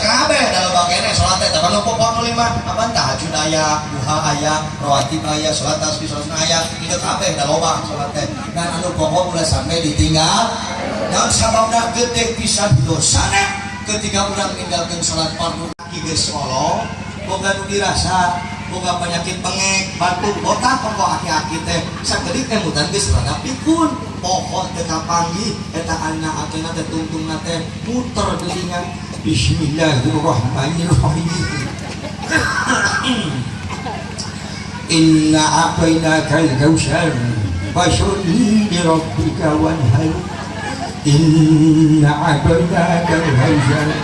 kabeh dalam bagiannya sholat teh tapi lupa pokok lima apa tahajud aya duha aya rawatib aya sholat tasbih sholat aya itu kabeh da loba sholat teh dan anu pokok udah sampai ditinggal dan sababna gede pisan dosana ketika urang ninggalkeun sholat fardu geus solo boga nu dirasa boga penyakit pengek batuk botak pokok aki-aki teh sakedik teh mutan geus rada pikun pohon teh kapanggih eta anak akena teh tungtungna teh muter geuningan Bismillahirrahmanirrahim. Inna a'tainakal kautsar fasholli li rabbika wanhar. Inna a'tainakal kautsar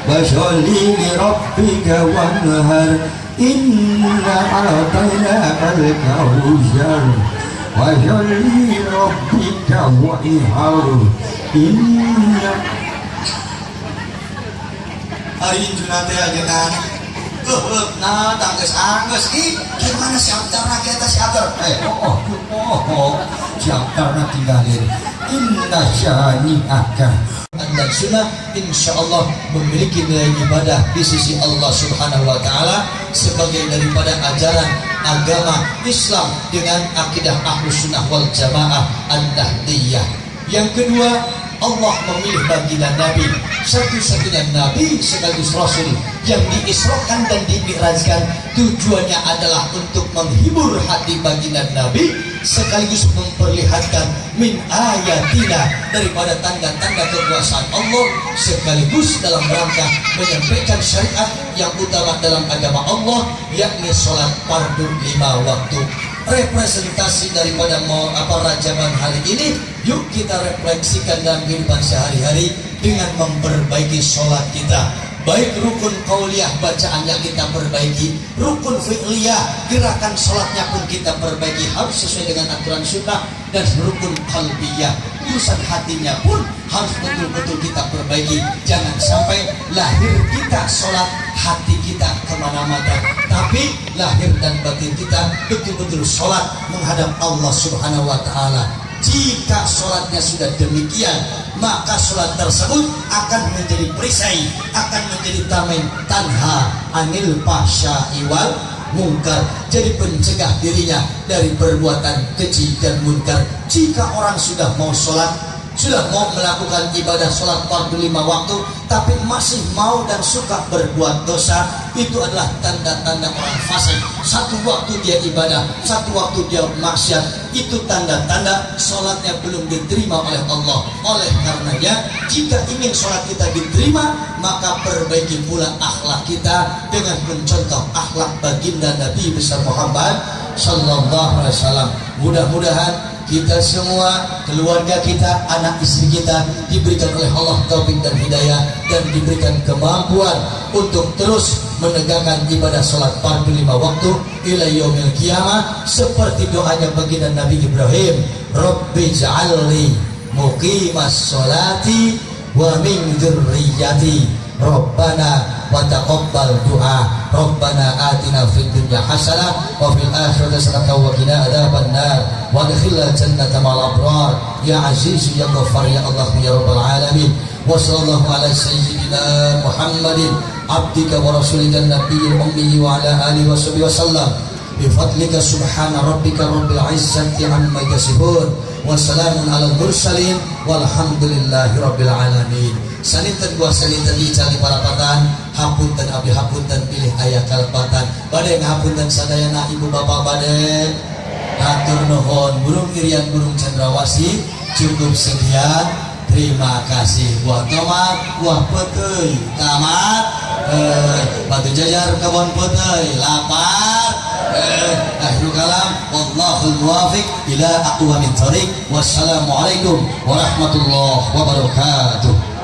fasholli li rabbika wanhar. Inna a'tainakal kautsar fasholli li rabbika wanhar. Inna hari junate aja kan nah tangges angges gimana siaptar kita siaptar siaptar tinggalin inna syani akan dan sunnah insyaallah memiliki nilai ibadah di sisi Allah subhanahu wa ta'ala sebagai daripada ajaran agama Islam dengan akidah ahlus sunnah wal jamaah an-nahdiyah. Yang kedua, Allah memilih baginda Nabi satu-satunya Nabi sekaligus Rasul yang diisrokan dan dimi'rajkan tujuannya adalah untuk menghibur hati baginda Nabi sekaligus memperlihatkan min ayatina daripada tanda-tanda kekuasaan Allah sekaligus dalam rangka menyampaikan syariat yang utama dalam agama Allah yakni sholat fardu 5 waktu. Representasi daripada rajaman hari ini yuk kita refleksikan dalam kehidupan sehari-hari dengan memperbaiki sholat kita, baik rukun qauliyah bacaannya kita perbaiki, rukun fi'liyah gerakan sholatnya pun kita perbaiki harus sesuai dengan aturan sunnah, dan rukun qalbiyah urusan hatinya pun harus betul-betul kita perbaiki. Jangan sampai lahir kita sholat hati kita kemana-mana, tapi lahir dan batin kita betul-betul sholat menghadap Allah subhanahu wa ta'ala. Jika sholatnya sudah demikian, maka sholat tersebut akan menjadi perisai, akan menjadi tamen tanha anil fahsya'i wal munkar, jadi pencegah dirinya dari perbuatan keji dan munkar. Jika orang sudah mau sholat, sudah mau melakukan ibadah sholat fardu 5 waktu, tapi masih mau dan suka berbuat dosa, itu adalah tanda-tanda orang fasik. Satu waktu dia ibadah, satu waktu dia maksiat, itu tanda-tanda sholatnya belum diterima oleh Allah. Oleh karenanya, jika ingin sholat kita diterima, maka perbaiki pula akhlak kita dengan mencontoh akhlak baginda Nabi besar Muhammad sallallahu alaihi wasallam. Mudah-mudahan kita semua, keluarga kita, anak istri kita diberikan oleh Allah taufik dan hidayah, dan diberikan kemampuan untuk terus menegakkan ibadah sholat fardu 5 waktu ila yaumil qiyamah, seperti doanya baginda Nabi Ibrahim, Rabbi ja'alni muqimas sholati wa min dzurriyyati Rabbana wa taqabbal du'a Rabbana atina fid dunya hasanah wa fil akhirati hasanah wa qina adzabannar wa adkhilna jannata ma'al abrar ya aziz ya ghaffar ya Allah ya rabbal alamin. Wa sallallahu ala sayyidina Muhammadin abdika wa rasulika nabiyil ummi wa ala alihi wa sahbihi wasallam bi fadlika subhana rabbika rabbil izzati amma yasifun wa salamun alal mursalin walhamdulillahi rabbil alamin. Saninten gua saninten dicari parapatan hapunten abdi hapunten pilih ayah kalpatan bade ngahapunten sadayana ibu bapak bade hatur nuhun burung irian burung cendrawasih cukup sekian. Terima kasih. Buah tomat buah peteuy tamat batu jajar kebon peteuy lapar akhirul kalam wallahul muwafiq ila aqwamit thoriq. Wassalamualaikum warahmatullahi wabarakatuh.